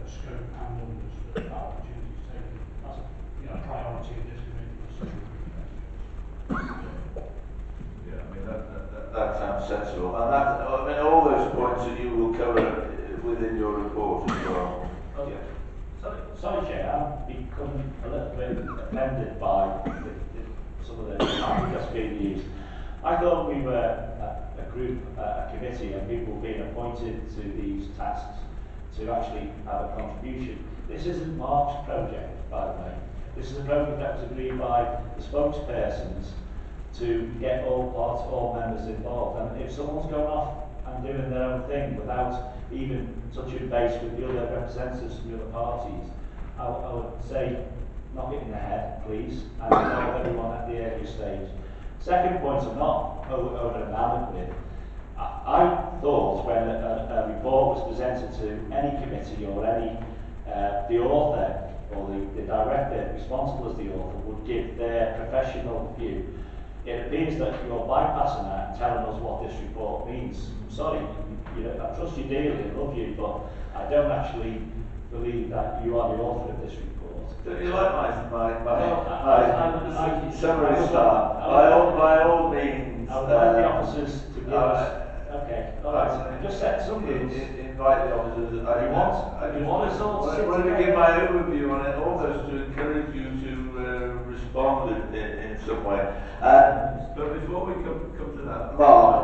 scope and numbers for that opportunity to take it. That's a priority of this committee. Yeah, I mean that sounds sensible, and that, I mean, all those points that you will cover within your report as well. Oh, yeah. Sorry, Chair, I've become a little bit offended by some of the language that's being used. I thought we were a group, a committee, and people being appointed to these tasks to actually have a contribution. This isn't Mark's project, by the way. This is a project that was agreed by the spokespersons to get all members involved. And if someone's going off and doing their own thing without even touching base with the other representatives from the other parties, I would say knock it in the head, please, and involve everyone at the earlier stage. Second point, I'm not over and out with. I thought when a report was presented to any committee or any the author or the director responsible as the author would give their professional view. It appears that you're bypassing that and telling us what this report means. I'm sorry, I trust you dearly and love you, but I don't actually believe that you are the author of this report. Don't you like my summary start? By all means. I would like the officers to give us. Okay, all right. Just set some rules. Invite the officers. You want us all to sit want to together? give my overview on it, almost to encourage you to respond in some way. But before we come to that, Mark,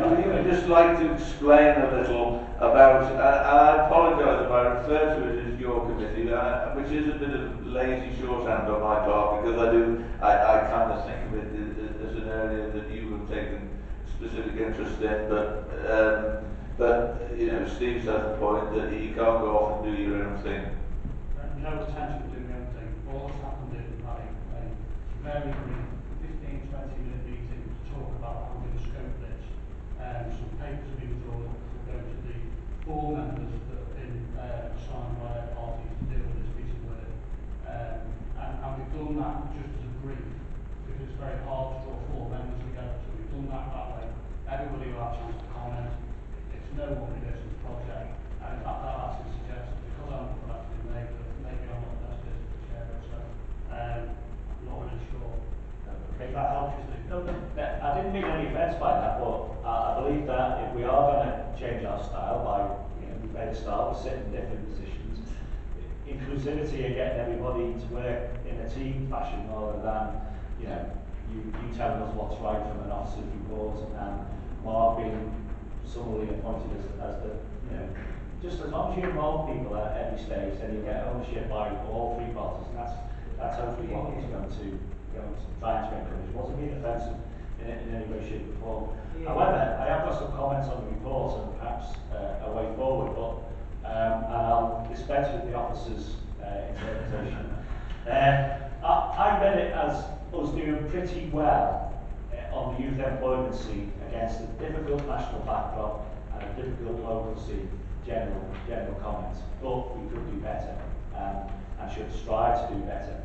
would you just like to explain a little about, and I apologise if I refer to it as your committee, which is a bit of lazy shorthand on my part, because I kind of think of it as an area that you have taken specific interest in, but Steve says the point that you can't go off and do your own thing. No intention of doing my own thing. All that's happened is we've had a very brief 15-20 minute meeting to talk about how we're going to scope this. Some papers have been drawn up to go to the 4 members that have been assigned by their parties to deal with this piece of work. And we've done that just as a brief, because it's very hard to draw 4 members together. So we've done that way. Everybody will have a chance to comment. It's no one business project. And in fact, I've actually suggested, because I'm not actually made, that maybe I'm not the best business chair, so I'm not really sure. If that helps you, Steve. No, I didn't mean any offence by that, but I believe that if we are going to change our style by, we made a start with sitting in different positions, inclusivity and getting everybody to work in a team fashion rather than, you telling us what's right from an officer's report and Mark being summarily appointed as the, just as long as you involve people at every stage, then you get ownership by all 3 parties, and that's hopefully what he's going to try to encourage. It wasn't being offensive in any way, shape or form. Yeah. However, I have got some comments on the report and perhaps a way forward, but and I'll dispense with the officer's interpretation. I read it as us doing pretty well on the youth employment scene against a difficult national backdrop and a difficult local scene, general comments. But we could do better and should strive to do better.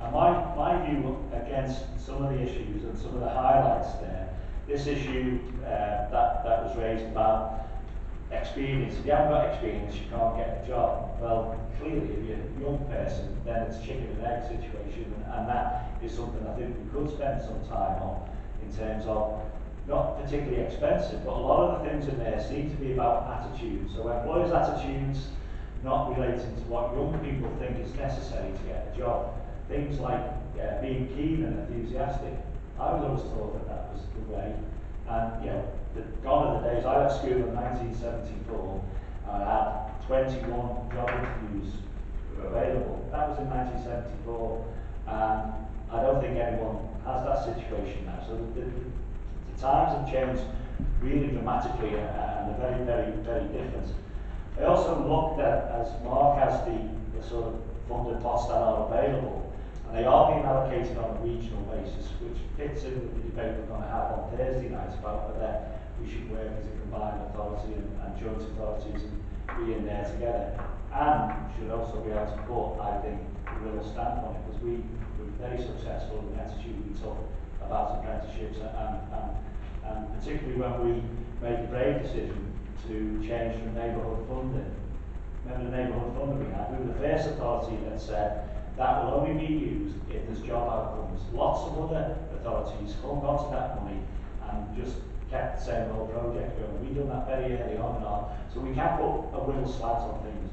And my view against some of the issues and some of the highlights there, this issue that was raised about experience. If you haven't got experience, you can't get a job. Well, clearly, if you're a young person, then it's a chicken and egg situation, and that is something I think we could spend some time on in terms of not particularly expensive, but a lot of the things in there seem to be about attitude. So employers' attitudes not relating to what young people think is necessary to get a job. Things like being keen and enthusiastic. I was always told that was the way. And gone are the days. I left school in 1974 and I had 21 job interviews available. That was in 1974, and I don't think anyone has that situation now. So the times have changed really dramatically, and they're very, very, very different. I also looked at, as Mark has the sort of funded pots that are available, and they are being allocated on a regional basis, which fits in with the debate we're going to have on Thursday night about whether we should work as a combined authority and joint authorities and be in there together. And should also be able to put, I think, the Wirral stamp on it, because we were very successful in the attitude we took about apprenticeships, and particularly when we made the brave decision to change from neighbourhood funding remember the neighbourhood fund that we had, we were the first authority that said that will only be used if there's job outcomes. Lots of other authorities hung on to that money and just kept the same old project going. We've done that very early on and on, so we can put a Wirral slant on things.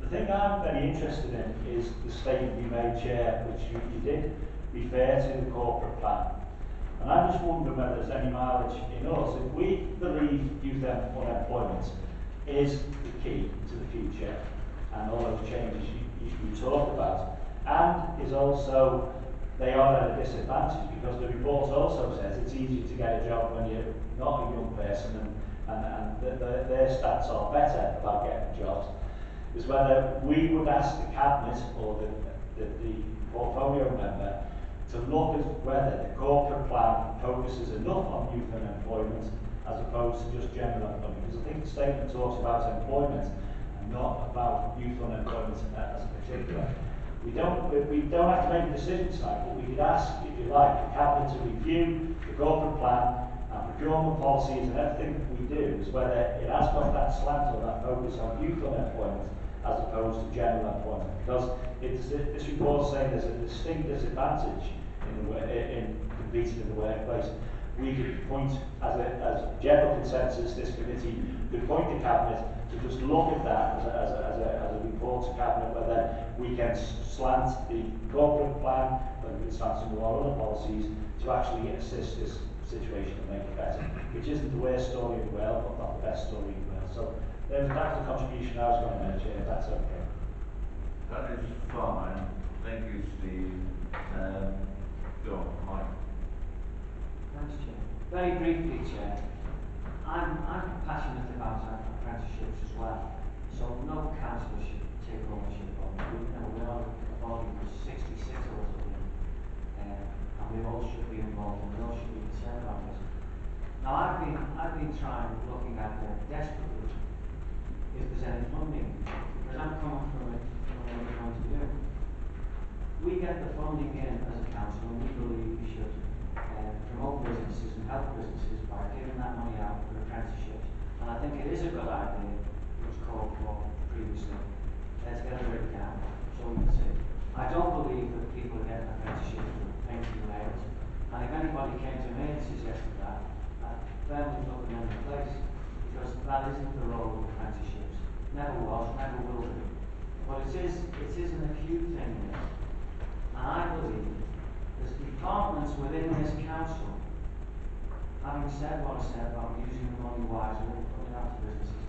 The thing I'm very interested in is the statement you made, Chair, which you did refer to the corporate plan. And I'm just wondering whether there's any mileage in us. If we believe youth unemployment is the key to the future and all those changes you talked about, and is also, they are at a disadvantage because the report also says it's easier to get a job when you're not a young person and their stats are better about getting jobs, is whether we would ask the Cabinet or the portfolio member to look at whether the corporate plan focuses enough on youth unemployment as opposed to just general employment. Because I think the statement talks about employment and not about youth unemployment as a particular. We don't have to make a decision tonight, but we could ask, if you like, the Cabinet to review the corporate plan and procurement policies and everything we do, is whether it has got that slant or that focus on youth unemployment as opposed to general employment. Because this report is saying there's a distinct disadvantage in competing in the workplace. We could point, as general consensus, this committee could point the Cabinet to just look at that as a report to Cabinet, whether we can slant the corporate plan, whether we can slant some of our other policies to actually assist this situation and make it better, which isn't the worst story in the world, but not the best story in the world. So that's the contribution I was going to make, Chair, if that's okay. That is fine. Thank you, Steve. Go on, Mike. Thanks, Chair. Very briefly, Chair. I'm passionate about apprenticeships as well. So no council should take ownership of it. We are a body of 66 of us, and we all should be involved and we all should be concerned about this. Now I've been looking at the desperately if there's any funding, because I'm coming from a point of view. We get the funding in as a council and we believe we should promote businesses and help businesses by giving that money out for apprenticeships. And I think it is a good idea, it was called for previously. Let's get a breakdown so we can see. I don't believe that people are getting apprenticeships for painting nails. And if anybody came to me and suggested that, I'd firmly put them in their place, because that isn't the role of apprenticeships. Never was, never will be. But it is an acute thing, this. And I believe there's departments within this council, having said what I said about using the money wisely and putting it out to businesses,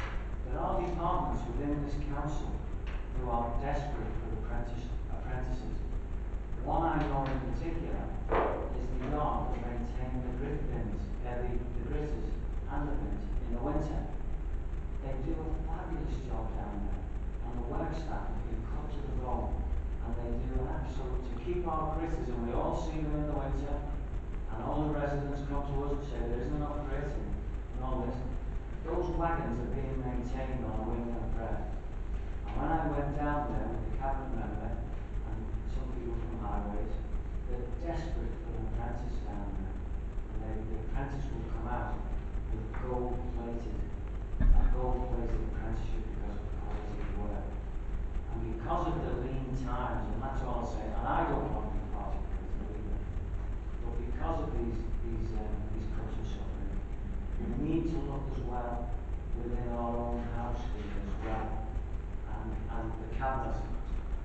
there are departments within this council who are desperate for apprentices. One I know in particular is the yard that maintain the grit bins, the gritters and the bins in the winter. They do a fabulous job down there, and the work staff have been cut to the bone, and they do an absolute to keep our gritters, and we all see them in the winter, and all the residents come to us and say there isn't enough gritting and all this. Those wagons are being maintained on a wing and a prayer. And when I went down there with the Cabinet member and some people from highways, they're desperate for an apprentice down there, and the apprentice will come out with gold-plated apprenticeship because of the quality of work. And because of the lean times, and that's all I'll say, and I don't want to be part of it either, but because of these cuts and suffering, we need to look as well within our own house here as well, and the Cabinet,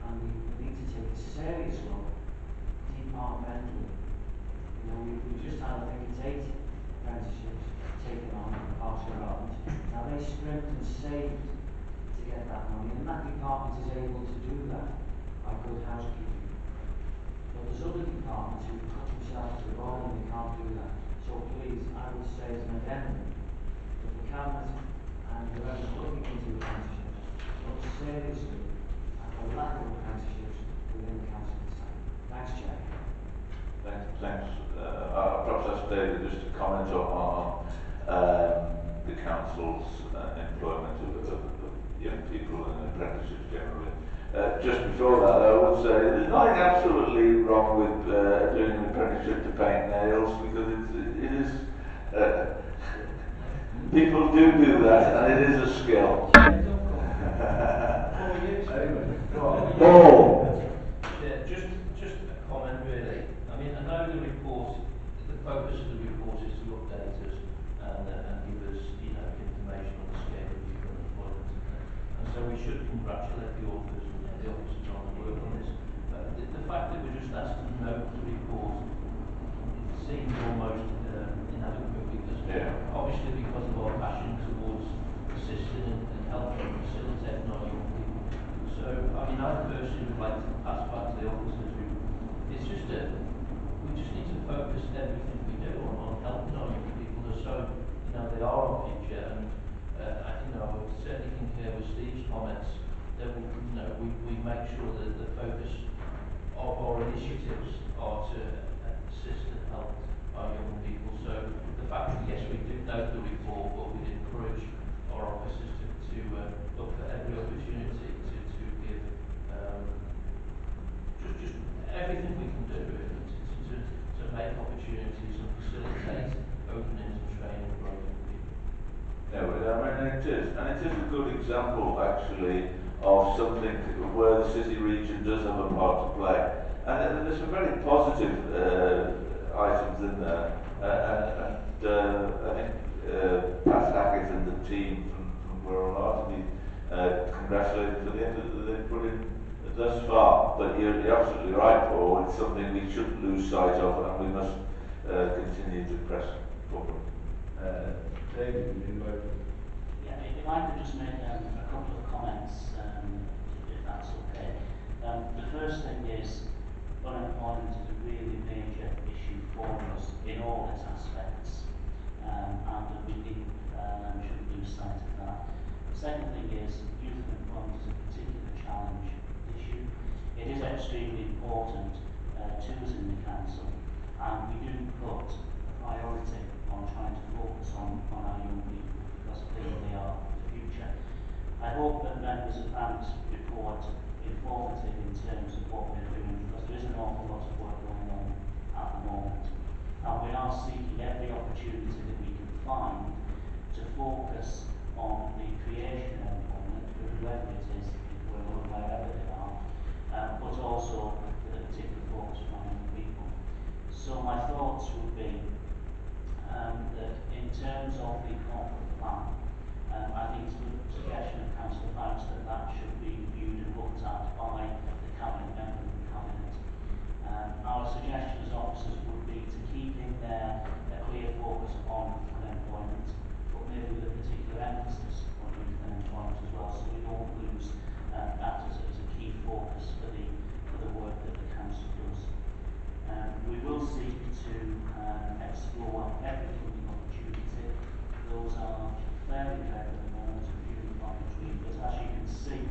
and we need to take a serious look departmentally. We just had, I think it's 8 apprenticeships taken on in Parks and Gardens. Now they scrimped and saved to get that money, and that department is able to do that by good housekeeping. But there's other departments who cut themselves to the bone and they can't do that. So please, I would say as an addendum, that the Cabinet and whoever's looking into apprenticeships look seriously at the lack of apprenticeships within the council itself. Thanks, Chair. Thanks. Perhaps that's David just to comment on the council's employment of young people and apprentices generally. Just before that, I would say there's nothing absolutely wrong with doing an apprenticeship to paint nails, because it is people do that, and it is a skill. although the report, the focus of the report is to update us and give us, information on the scale of youth unemployment. And so we should congratulate the authors and the officers on the work on this. The fact that we're just asked to note the report, it seems almost inadequate because, obviously because of our passion towards assisting and helping and facilitating our young people. So, I personally would like to pass back to the officers who, it's just we just need to focus everything we do on helping our young people. So, they are our future, and I certainly concur with Steve's comments that we make sure that the focus of our initiatives are to assist and help our young people. So the fact that yes, we do note the report, but we encourage our officers to look for every opportunity to give just everything we can do really, to make opportunities and facilitate openings and training for our young people. Yeah, well, it is a good example actually of something where the city region does have a part to play. And there's some very positive items in there. I think Pat Hackett and the team from Wirral are to be congratulated for the effort that they've put in thus far. But you're absolutely right, Paul. It's something we shouldn't lose sight of, and we must continue to press forward. David, you can vote. Yeah, if I could just make a couple of comments, if that's okay. The first thing is unemployment is a really major issue for us in all its aspects, and that we shouldn't lose sight of that. The second thing is youth unemployment is a particular challenge issue. It is extremely important to us in the council, and we do put a priority on trying to focus on our young people because clearly they are the future. I hope that members have found this report informative in terms of what we're doing, because there is an awful lot of work going on at the moment, and we are seeking every opportunity that we can find to focus on the creation of employment for whoever it is, wherever they are, but also with a particular focus on young people. So my thoughts would be that in terms of the corporate plan, I think it's a good suggestion of Councillor Banks that should be reviewed and looked at by the Cabinet member of the Cabinet. Our suggestion as officers would be to keep in there a clear focus on unemployment, but maybe with a particular emphasis on youth unemployment as well, so we don't lose that as a key focus for the work that the Council does. We will seek to explore every funding opportunity. Those are fairly rare at the moment, few and far between, but as you can see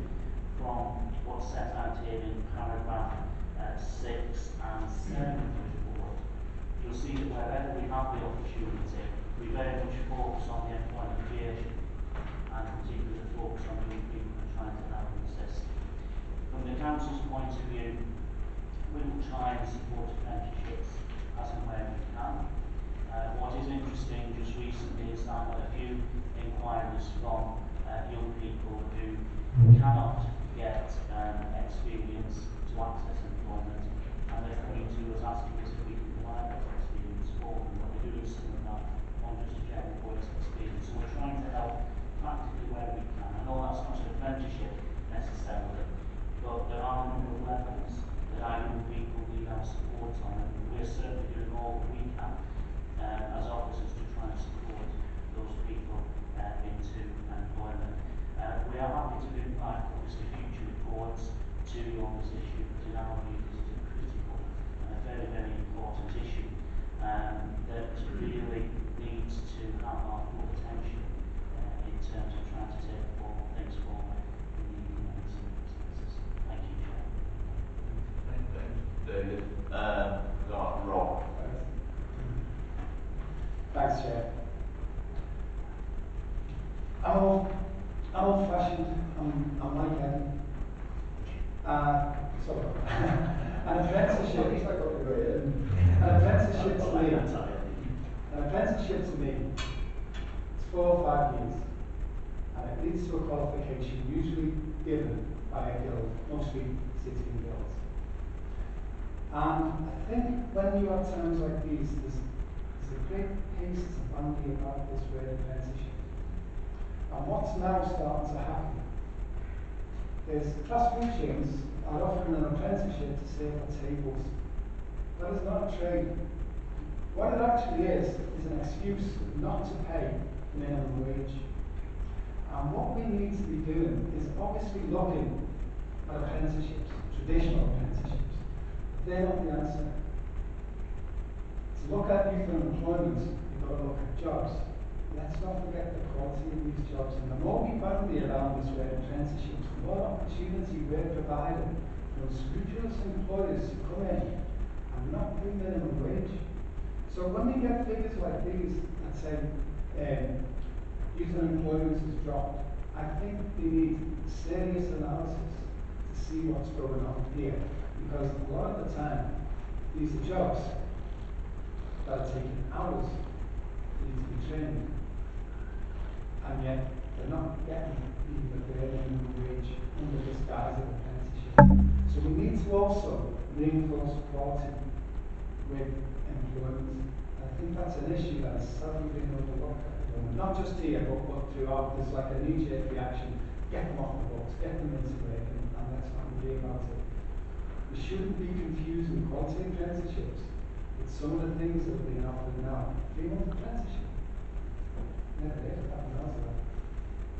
from what's set out here in paragraph 6 and 7 of the report, you'll see that wherever we have the opportunity, we very much focus on the employment creation and particularly the focus on young people and trying to help and assist. From the Council's point of view, we will try and support apprenticeships as and where we can. What is interesting just recently is that a few inquiries from young people who cannot get experience to access employment, and they're coming to us asking us if we can provide that experience for them, but we're doing some of that on just a general work experience. So we're trying to help practically where we can. I know that's not an apprenticeship necessarily, but there are a number of levels that our young people need our support on, and we're certainly doing all that we can as officers to try and support those people into employment. We are happy to bring back obviously future reports to you on this issue, because in our view this is a critical and a very, very important issue that really needs to have our full attention in terms of trying to take things forward in the economic circumstances. Thank you, Chair. Thanks, David. Rob. Thanks, Chair. I'm old-fashioned. I'm like Ed. Sorry. An apprenticeship. An apprenticeship to me. It's 4 or 5 years, and it leads to a qualification, usually given by a guild, mostly city and guilds. And I think when you have times like these, there's a great pace to bandy about this word apprenticeship. And what's now starting to happen is fast food chains are offering an apprenticeship to serve at tables. That is not a trade. What it actually is an excuse not to pay minimum wage. And what we need to be doing is obviously looking at apprenticeships, traditional apprenticeships. They're not the answer. To look at youth unemployment, you've got to look at jobs. Let's not forget the quality of these jobs. And the more we bandy around this word apprenticeships, the more opportunity we're providing for unscrupulous employers to come in and not pay minimum wage. So when we get figures like these that say youth unemployment has dropped, I think we need serious analysis to see what's going on here. Because a lot of the time, these are jobs that are taking hours for you to be trained, and yet they're not getting even the bare minimum wage under this guise of apprenticeship. So we need to also reinforce quality with employment. I think that's an issue that is sadly being overlooked at the moment. Not just here, but throughout. There's like a knee-jerk reaction. Get them off the books, get them into work, and let's not worry about it. We shouldn't be confusing quality apprenticeships with some of the things that are being offered now. 3-month apprenticeship. Never heard of that when I was there.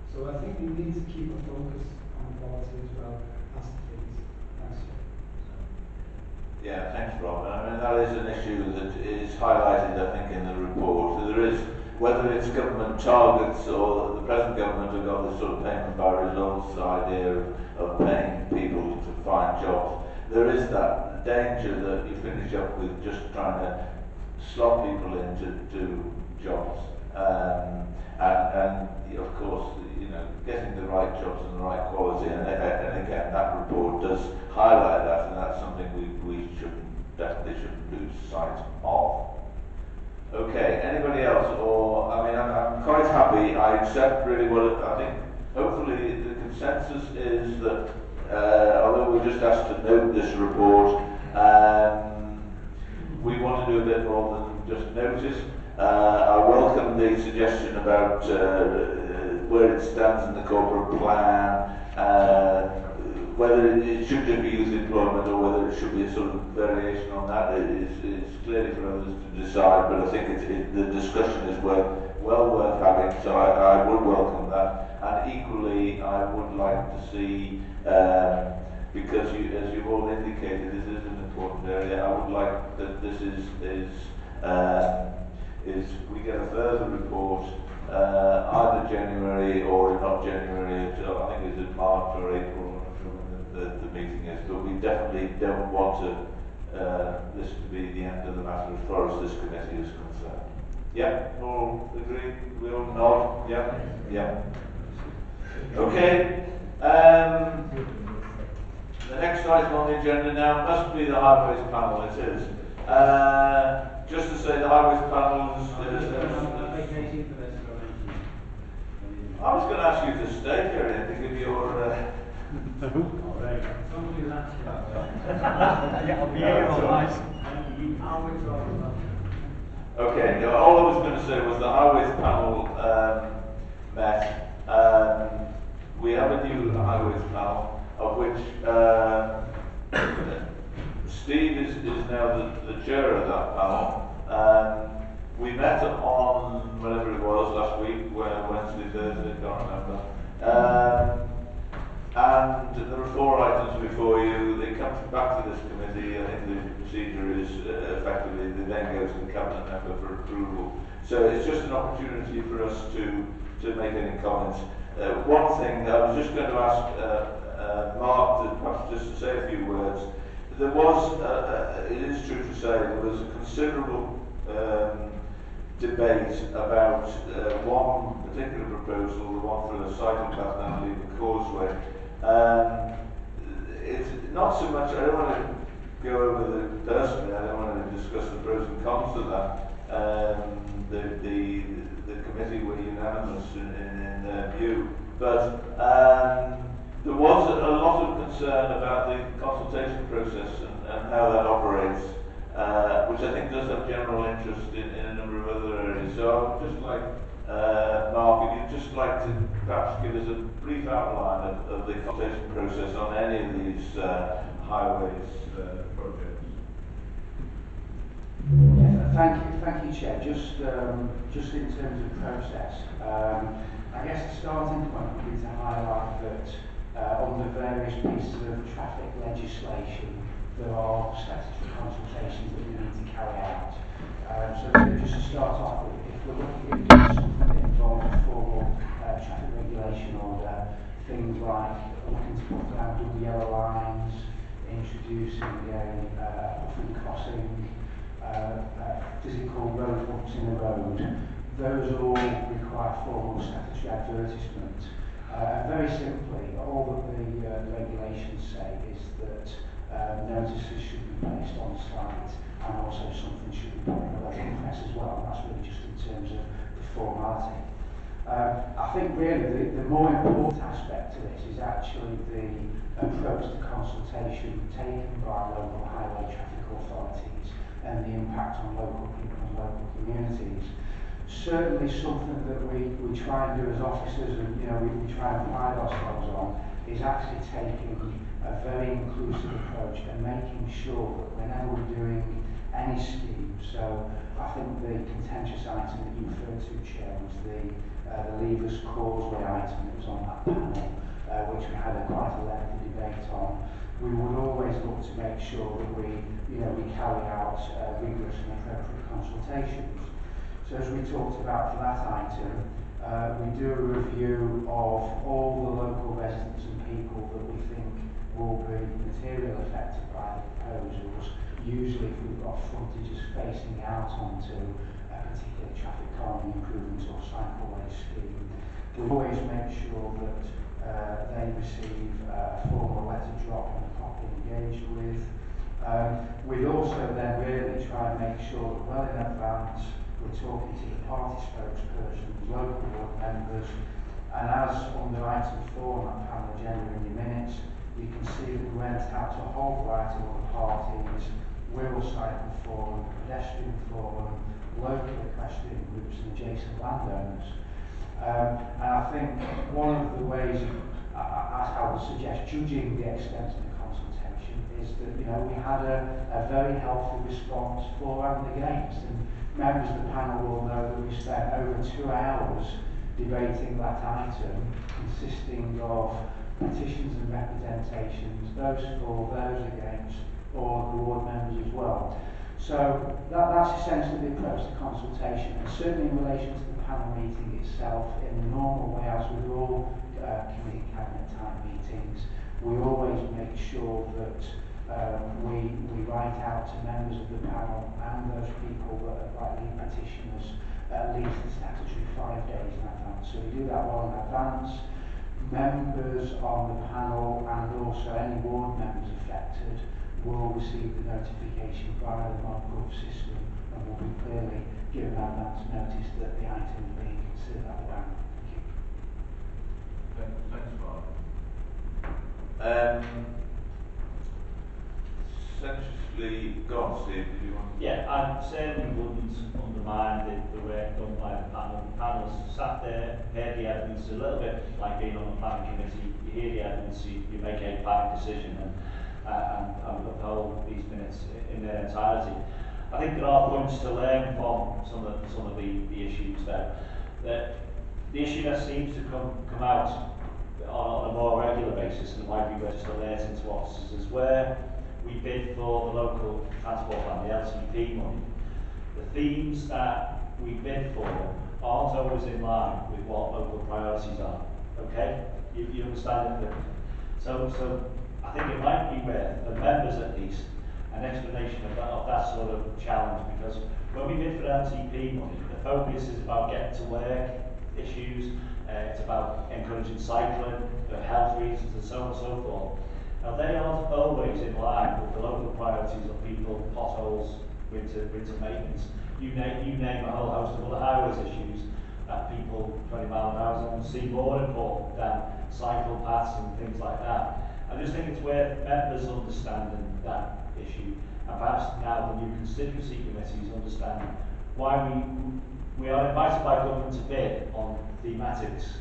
So I think we need to keep a focus on quality as well as the things. Thanks, Chair. Yeah, thanks, Rob. I mean, that is an issue that is highlighted, I think, in the report. There is, whether it's government targets or the present government have got this sort of payment by results idea of paying people to find jobs. There is that danger that you finish up with just trying to slot people into jobs. And of course, you know, getting the right jobs and the right quality. And again, that report does highlight that, and that's something we definitely shouldn't lose sight of. Okay, anybody else? Or, I mean, I'm quite happy. I accept really what I think. Hopefully, the consensus is that although we're just asked to note this report, we want to do a bit more than just notice. I welcome the suggestion about where it stands in the corporate plan, whether it should just be youth employment or whether it should be a sort of variation on that is clearly for others to decide, but I think the discussion is well worth having, so I would welcome that. And equally, I would like to see, because as you've all indicated, this is an important area, I would like that this is we get a further report either January or if not January, I think it's in March or April, I'm not sure when the meeting is, but we definitely don't want this to be the end of the matter as far as this committee is concerned. Yeah, all agree? We all nod? Yeah? Yeah. Okay. The next item on the agenda now must be the Highways panel. It is. Just to say, the Highways panel is. I was going to ask you to stay here and to give your. Okay, all I was going to say was the Highways panel met. We have a new Highways panel, of which Steve is now the chair of that panel. We met on whatever it was last week, Wednesday, Thursday, I can't remember. And there are 4 items before you. They come back to this committee. I think the procedure is effectively they then go to the cabinet member for approval. So it's just an opportunity for us to make any comments. One thing I was just going to ask Mark to perhaps just to say a few words. There was, it is true to say, there was a considerable debate about one particular proposal, the one for the cycle path down Lever Causeway. It's not so much, I don't want to go over the personally, I don't want to discuss the pros and cons of that. The committee were unanimous in their view, but there was a lot of concern about the consultation process and how that operates, which I think does have general interest in a number of other areas. So I would just like, Mark, if you'd just like to perhaps give us a brief outline of the consultation process on any of these highways projects. Thank you, Chair. Just in terms of process, I guess the starting point would be to highlight that under various pieces of traffic legislation, there are statutory consultations that we need to carry out. So just to start off with, if we're looking at doing something that involves a formal traffic regulation order, things like looking to put down double yellow lines, introducing a buffering crossing, physical road bumps in the road, those all require formal statutory advertisement. Very simply, all that the regulations say is that notices should be placed on site, and also something should be put in the local press as well. That's really just in terms of the formality. I think really the more important aspect to this is actually the approach to consultation taken by local highway traffic authorities and the impact on local people and local communities. Certainly something that we try and do as officers, and we try and pride ourselves on, is actually taking a very inclusive approach and making sure that whenever we're doing any scheme, so I think the contentious item that you referred to, Chair, was the Levers Causeway item that was on that panel, which we had quite a lengthy debate on. We would always look to make sure that we carry out rigorous and appropriate consultations. So as we talked about for that item, we do a review of all the local residents and people that we think will be materially affected by the proposals. Usually if we've got frontages facing out onto a particular traffic calming improvement or cycleway scheme, we always make sure that they receive a formal letter drop and properly engaged with. We'd also then really try and make sure that well in advance we're talking to the party spokespersons, local board members, and as under item 4 on that panel agenda in your minutes, you can see that we went out to a whole variety of other parties, Wirral Cycle Forum, Pedestrian Forum, local equestrian groups and adjacent landowners. And I think one of the ways, I would suggest, judging the extent of the consultation is that we had a very healthy response for and against. And members of the panel will know that we spent over 2 hours debating that item, consisting of petitions and representations, those for, those against, or the ward members as well. So that's essentially the approach to consultation, and certainly in relation to the panel meeting itself, in the normal way, as with all committee cabinet type meetings, we always make sure that we write out to members of the panel and those people that are likely petitioners at least the statutory 5 days in advance. So we do that well in advance. Members on the panel and also any ward members affected will receive the notification via the ModGov system and will be clearly given advance notice that the item is being considered at the panel. Thank you. Thanks, Mark. Essentially, go on, Steve, did you want to... Yeah, I certainly wouldn't undermine the work done by the panel. The panel's sat there, heard the evidence, a little bit like being on the planning committee. You hear the evidence, you make a planning decision, and uphold these minutes in their entirety. I think there are points to learn from some of the issues there. The issue that seems to come out on a more regular basis, and like we were just alerting to officers, is where we bid for the local transport plan, the LTP money. The themes that we bid for aren't always in line with what local priorities are. Okay? You understand it? So I think it might be worth the members at least an explanation of that sort of challenge, because when we bid for LTP money, the focus is about getting to work issues, it's about encouraging cycling, health reasons and so on and so forth. Now they aren't always in line with the local priorities of people, potholes, winter maintenance. You name a whole host of other highways issues that people 20 miles an hour see more important than cycle paths and things like that. I just think it's worth members understanding that issue, and perhaps now the new constituency committees understand why we are invited by government to bid on thematics.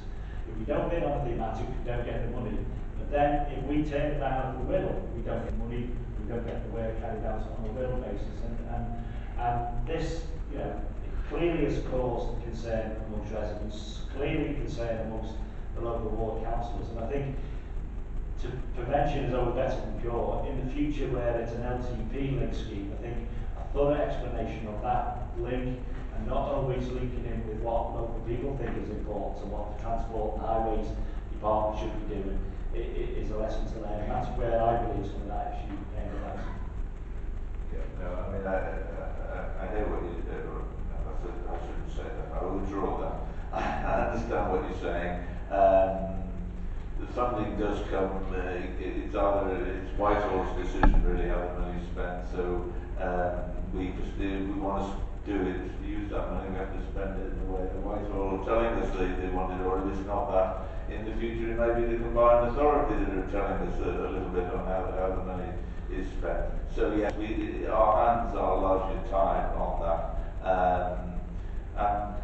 If we don't bid on a thematic, we don't get the money. But then if we turn it down at the Wirral, we don't get money, we don't get the work carried out on a Wirral basis. And this, you know, clearly has caused concern amongst residents, clearly concern amongst the local ward councillors. And I think prevention is always better than cure. In the future, where it's an LTP link scheme, I think a thorough explanation of that link, and not always linking in with what local people think is important and what the Transport and Highways Department should be doing, is a lesson to learn. And that's where I believe some of that issue came about. Yeah, no, I mean, I hear what you do. I shouldn't say that. I will withdraw that. I understand what you're saying. The funding does come. It's Whitehall's decision really how the money's spent. So we want to do it, use that money. We have to spend it in the way that Whitehall are telling us they want it, or if it's not that, in the future it may be the combined authority that are telling us a little bit on how the money is spent. So yes, our hands are largely tied on that. And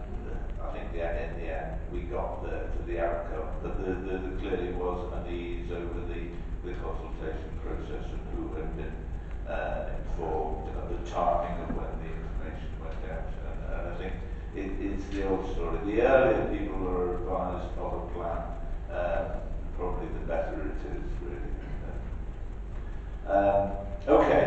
I think in the end we got to the outcome, but there clearly was an ease over the consultation process and who had been informed of the timing of when the information went out. And I think it's the old story. The earlier people are advised of a plan, probably the better it is, really. Okay.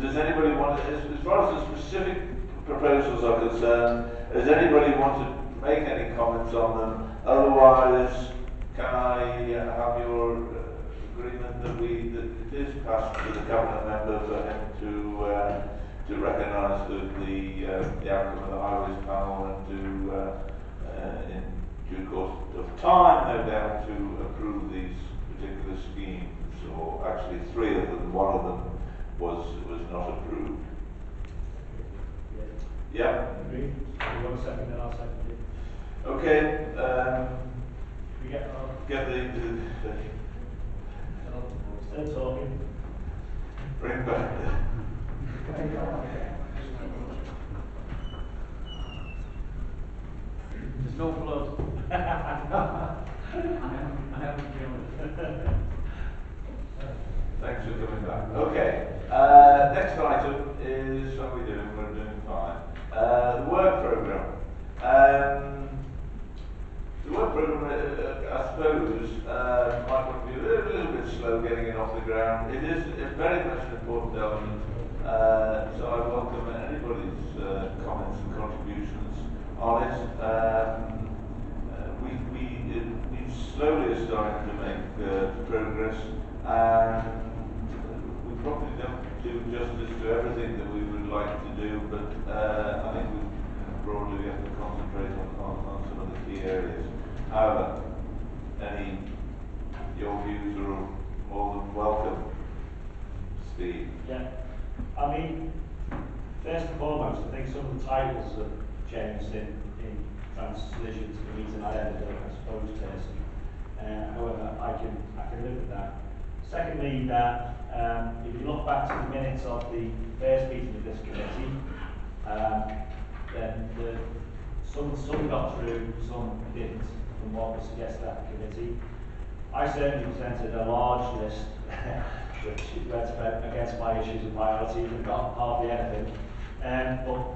Does anybody want to, as far as the specific proposals are concerned, does anybody want to make any comments on them? Otherwise, can I have your agreement that it is passed to the cabinet member for him to recognise the outcome of the highways panel and to, in due course of time, no doubt, to approve these particular schemes, or actually three of them. One of them was not approved. Yeah. Agreed. You want a second, then I'll second it. Okay. We get still talking. Bring back There's no blood. I haven't killed it. Thanks for coming back. Okay. Next item is, how are we doing? We're doing fine. The work programme. The work programme, I suppose, might be a little bit slow getting it off the ground. It is very much an important element. So I welcome anybody's comments and contributions on it. We slowly are starting to make progress, and we probably don't do justice to everything that we would like to do, but I think we broadly have to concentrate on some of the key areas. However, your views are more than welcome, Steve. Yeah, I mean, first and foremost, I think some of the titles have changed in translation to the meeting I ended up, I suppose, personally. However, I can live with that. Secondly, that if you look back to the minutes of the first meeting of this committee, then some got through, some didn't, from what was suggested at the committee. I certainly presented a large list which went against my issues and priorities and got hardly anything. But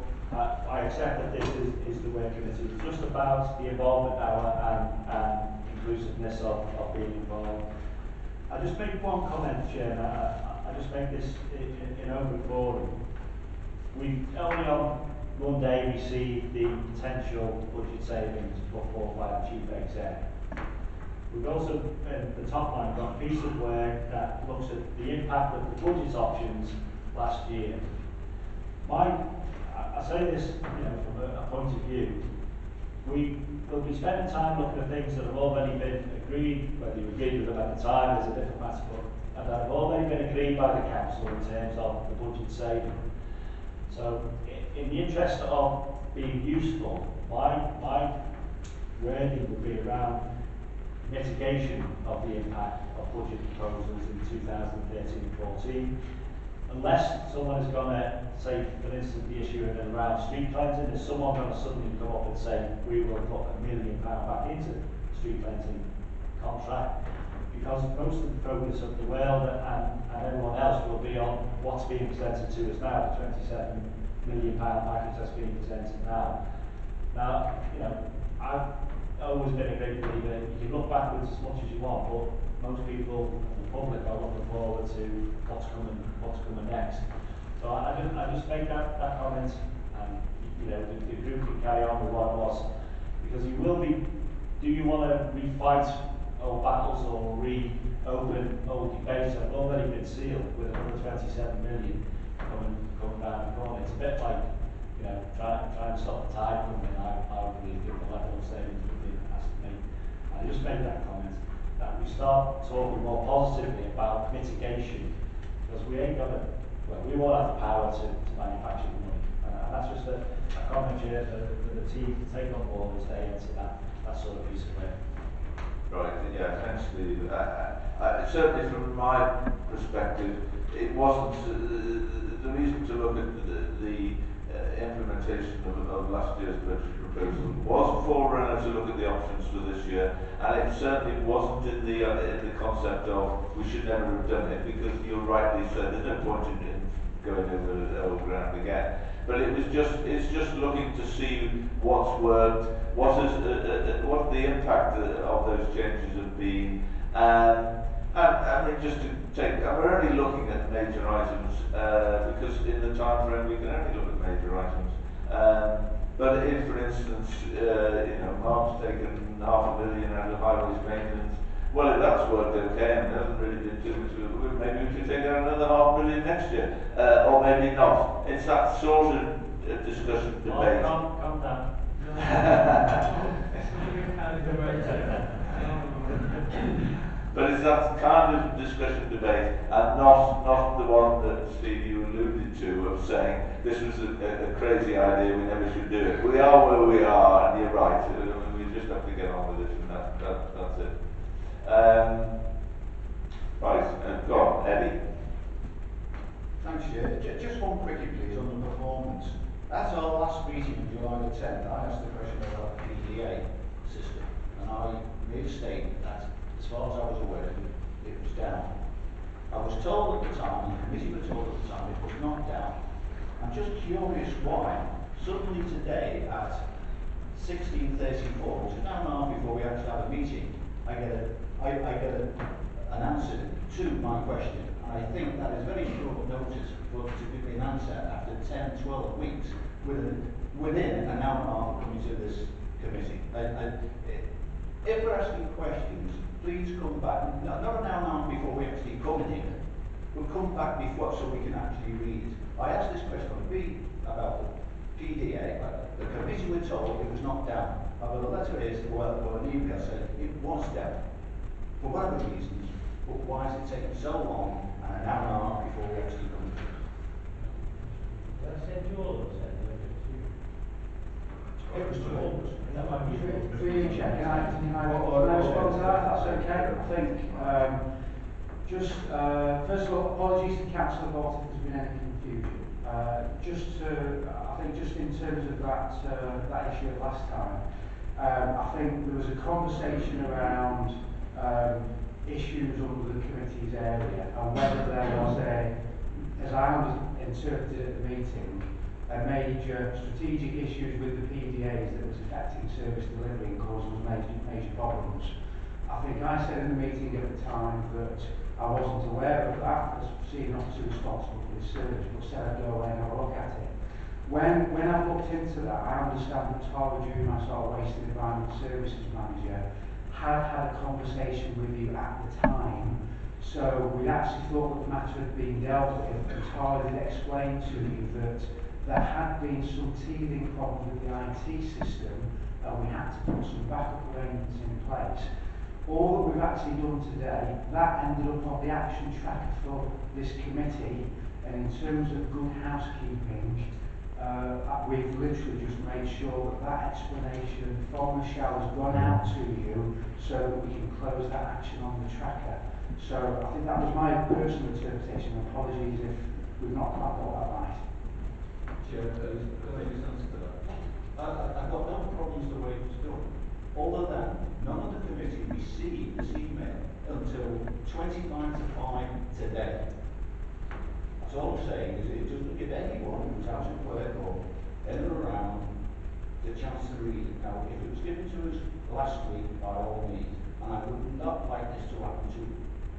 I accept that this is the work committee. It's just about the involvement hour and inclusiveness of being involved. I just make one comment, Chair. I just make this in open forum. We only on one day received the potential budget savings put forward by the Chief Exec. We've also, at the top line, got a piece of work that looks at the impact of the budget options last year. I say this, from a point of view. We will be spending time looking at things that have already been agreed, whether you agreed with them at the time is a different matter, but that have already been agreed by the council in terms of the budget saving. So, in the interest of being useful, my wording would be around mitigation of the impact of budget proposals in 2013 and 14. Unless someone is going to say, for instance, the issue in and around street cleansing, is someone going to suddenly come up and say, we will put £1 million back into the street cleansing contract? Because most of the focus of the world and everyone else will be on what's being presented to us now, the £27 million package that's being presented now. Now, you know, I've always been a great believer, you can look backwards as much as you want, but most people in the public are looking forward to what's coming next. So I just make that comment, and you know, the group can carry on with what it was, because you will be. Do you want to refight old battles or reopen old debates that have already been sealed with another 27 million coming down the corner? It's a bit like, you know, trying to stop the tide coming in. I really think the level of savings would be has to make. I just made that comment that we start talking more positively about mitigation, because we ain't got to. Well, we won't have the power to manufacture the money, and that's just a comment here for the team to take on board as they enter that sort of piece of work. Right, yeah, thanks, Steve. Certainly from my perspective, it wasn't the reason to look at the implementation of last year's budget proposal was forerunner to look at the options for this year, and it certainly wasn't in the concept of we should never have done it, because you rightly said there's no point in going over ground again. But it's just looking to see what's worked, what the impact of those changes have been, and I mean, just to take, we're only looking at major items because in the time frame we can only look at major items. But if, for instance, you know, Mark's taken $500,000 out of highways maintenance, well, if that's worked okay and hasn't really been too much, maybe we should take out another $500,000 next year, or maybe not. It's that sort of discussion debate. Calm down. But it's that kind of discussion debate, and not the one that Steve you alluded to of saying this was a crazy idea, we never should do it. We are where we are, and you're right. We just have to get on with it, and that's it. Right, go on, Eddie. Thanks, Chair. Just one quickie, please, on the performance. At our last meeting on July the 10th, I asked the question about the PDA system, and I made a statement that, as far as I was aware, it was down. I was told at the time, and the committee were told at the time, it was not down. I'm just curious why, suddenly today at 16:34, which is an hour before we actually have a meeting, I get an answer to my question. And I think that is very short notice for to give me an answer after 10, 12 weeks within an hour and a half of coming to this committee. If we're asking questions, please come back, not an hour and a half before we actually come in here, but come back before so we can actually read it. I asked this question on about the PDA, the committee were told it was not down. I've got a letter here, well, an email said it was down. For whatever reasons, but why is it taking so long and an hour and a half before we actually come to it? Did I send you all of us? It was to all of us. That might be Through you, Chair, can I respond to that? That's okay. I think, first of all, apologies to Councillor Bott if there's been any confusion. I think just in terms of that issue of last time, I think there was a conversation around issues under the committee's area and whether there was as I interpreted at the meeting, a major strategic issues with the PDAs that was affecting service delivery and causing major problems. I think I said in the meeting at the time that I wasn't aware of that, as being not too responsible for this service, but said I'd go away and have a look at it. When I looked into that, I understand that Tara Dumas, our Waste and Environment Services Manager, had a conversation with you at the time, so we actually thought that the matter had been dealt with, and Tara had explained to you that there had been some teething problems with the IT system, and we had to put some backup arrangements in place. All that we've actually done today, that ended up on the action tracker for this committee, and in terms of good housekeeping, we've literally just made sure that that explanation from Michelle has gone out to you so that we can close that action on the tracker. So I think that was my personal interpretation. Apologies if we've not quite got that right. Chair, can I just answer to that? I've got no problems the way it was done, other than none of the committee received this email until 25 to 5 today. That's all I'm saying, is it doesn't give anyone who's out at work or in and around the chance to read it. Now, if it was given to us last week, by all means, and I would not like this to happen to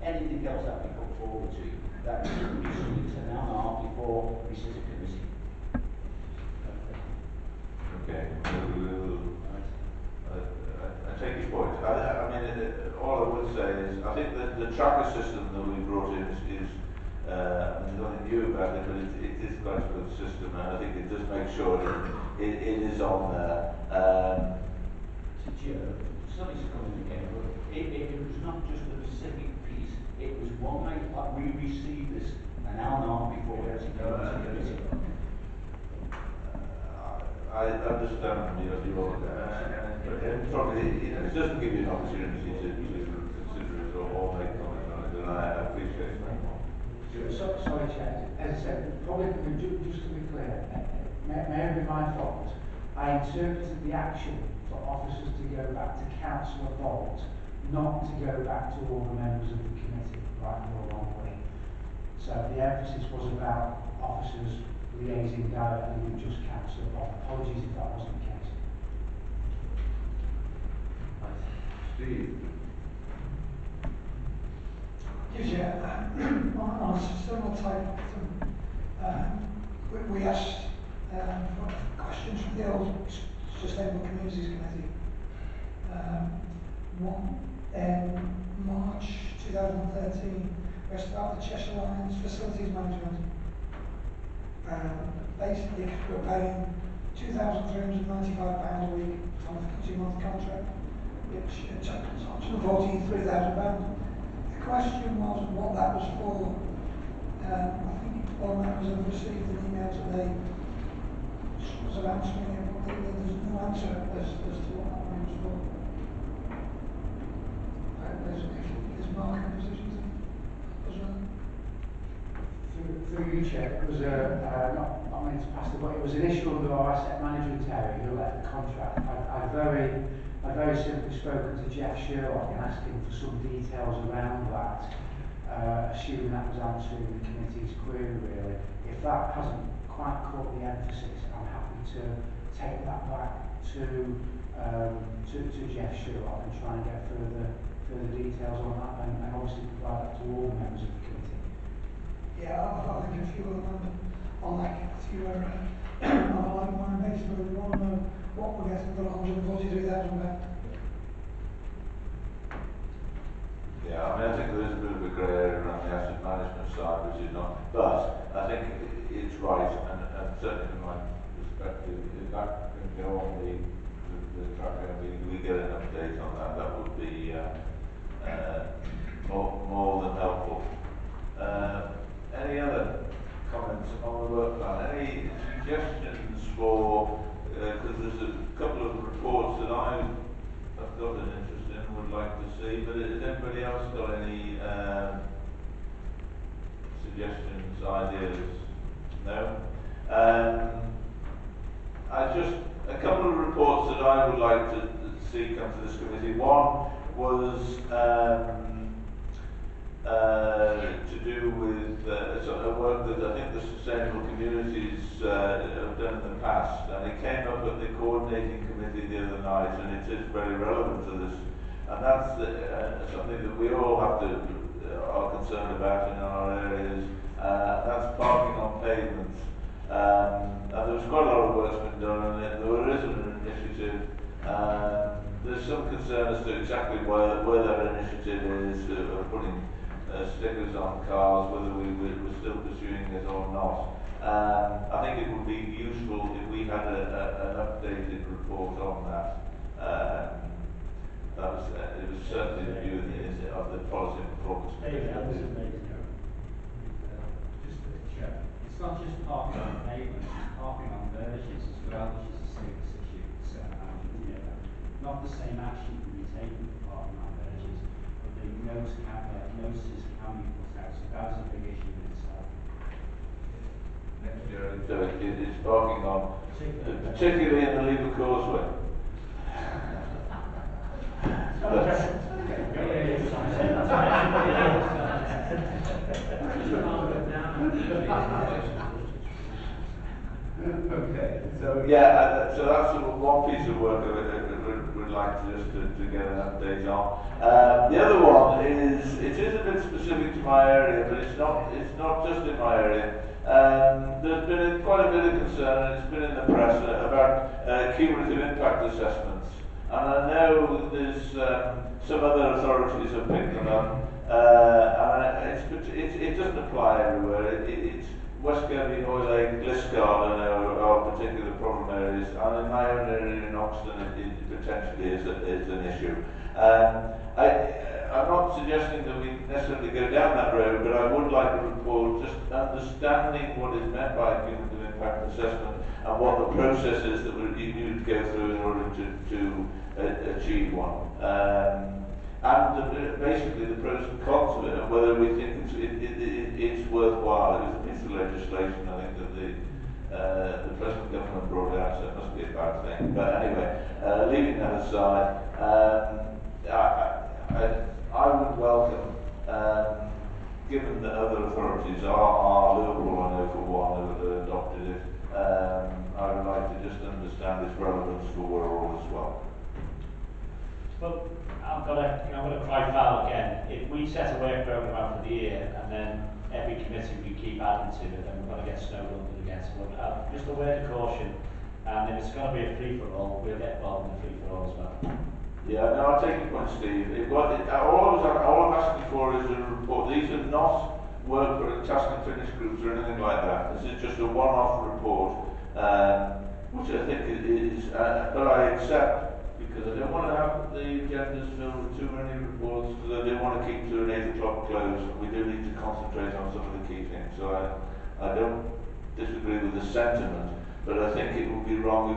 anything else that we put forward to you, that should be received an hour and a half before we sit at committee. Okay, I take your point. I mean, all I would say is, I think that the tracker system that we brought in is there's nothing new about it, but it is quite a good system, and I think it does make sure it is on there. Sorry to come in again, but it was not just a specific piece, it was one night, we received this an hour and a half before it came to committee. I understand but probably it doesn't give you an opportunity to consider it or make comments on it, and I appreciate that. Sorry, Chair. As I said, probably just to be clear, may it be my fault, I interpreted the action for officers to go back to Councillor Bolt, not to go back to all the members of the committee, rightly or wrongly. So the emphasis was about officers liaising directly with just Councillor Bolt. Apologies if that wasn't the case. Steve? Yeah, on a similar type of we asked for questions from the old Sustainable Communities Committee. One in March 2013, we asked about the Cheshire Lines facilities management. Basically, we're paying £2,395 a week on a 2-month contract, which totals £143,000. The question was what that was for. I think all members have received an email today sort of answering it, but there's no answer as to what that one was for. Is Mark in a position to as well? Through you, Chair, it was not meant to pass the, but it was an issue under our asset management area who let the contract. I'd very simply spoken to Jeff Sherlock and asked him for some details around that, assuming that was answering the committee's query really. If that hasn't quite caught the emphasis, I'm happy to take that back to Jeff Sherlock and try and get further details on that and obviously provide that to all members of the committee. Yeah, I think if you were on that committee, you were on a like-minded basis, but we want to know what we're getting for £143,000. Yeah, I mean, I think there is a bit of a grey area around the asset management side, which is not, but I think it's right, and certainly from my perspective, if that can go on the tracker and we get an update on that, that would be more than helpful. Any other comments on the work plan? Any suggestions for, because there's a couple of reports that I've got an interest in and would like to see, but has anybody else got any suggestions, ideas? No? A couple of reports that I would like to see come to this committee. One was to do with sort of work that I think the Sustainable Communities have done in the past, and it came up at the coordinating committee the other night, and it is very relevant to this, and that's something that we all are concerned about in our areas. That's parking on pavements, and there was quite a lot of work's been done, and there is an initiative. There's some concern as to exactly where that initiative is of putting stickers on cars, whether we're still pursuing it or not. I think it would be useful if we had an updated report on that. It was certainly the view of the policy and performance committee. Just to check, it's not just parking on pavements, it's parking on which is the safest issue, not the same action can be taken apart from our villages, but the notices can be put out, so that is a big issue in itself. Next year, so it's parking on, particularly in the Lever Causeway. Okay, so yeah, so that's sort of one piece of work that we'd like to just to get an update on. The other one is, it is a bit specific to my area, but it's not just in my area. There's been quite a bit of concern, and it's been in the press, about cumulative impact assessments. And I know there's some other authorities have picked them up, and it doesn't apply everywhere. It's West Kirby, Hoylake, Liscard, I know, are particular problem areas, and in my own area in Oxton, it potentially is an issue. I'm not suggesting that we necessarily go down that road, but I would like a report just understanding what is meant by a cumulative impact assessment and what the process is that you need to go through in order to achieve one. And basically the pros and cons of it, and whether we think it's worthwhile. It was a piece of legislation, I think, that the present government brought out, so it must be a bad thing. But anyway, leaving that aside, I would welcome, given that other authorities are Liverpool, I know for one, that adopted it, I would like to just understand its relevance for Wirral as well. Well, I'm gonna cry foul again. If we set a work programme out for the year and then every committee we keep adding to it, then we're going to get snowed under again. So just a word of caution, and if it's going to be a free-for-all, we'll get involved in the free-for-all as well. Yeah, no, I take your point, Steve. All I'm asking for is a report. These are not work for task and finish groups or anything like that. This is just a one-off report, which I think is, but I accept, because I don't want to have the agendas filled with too many reports, because I do want to keep to an 8 o'clock close. We do need to concentrate on some of the key things. So I don't disagree with the sentiment, but I think it would be wrong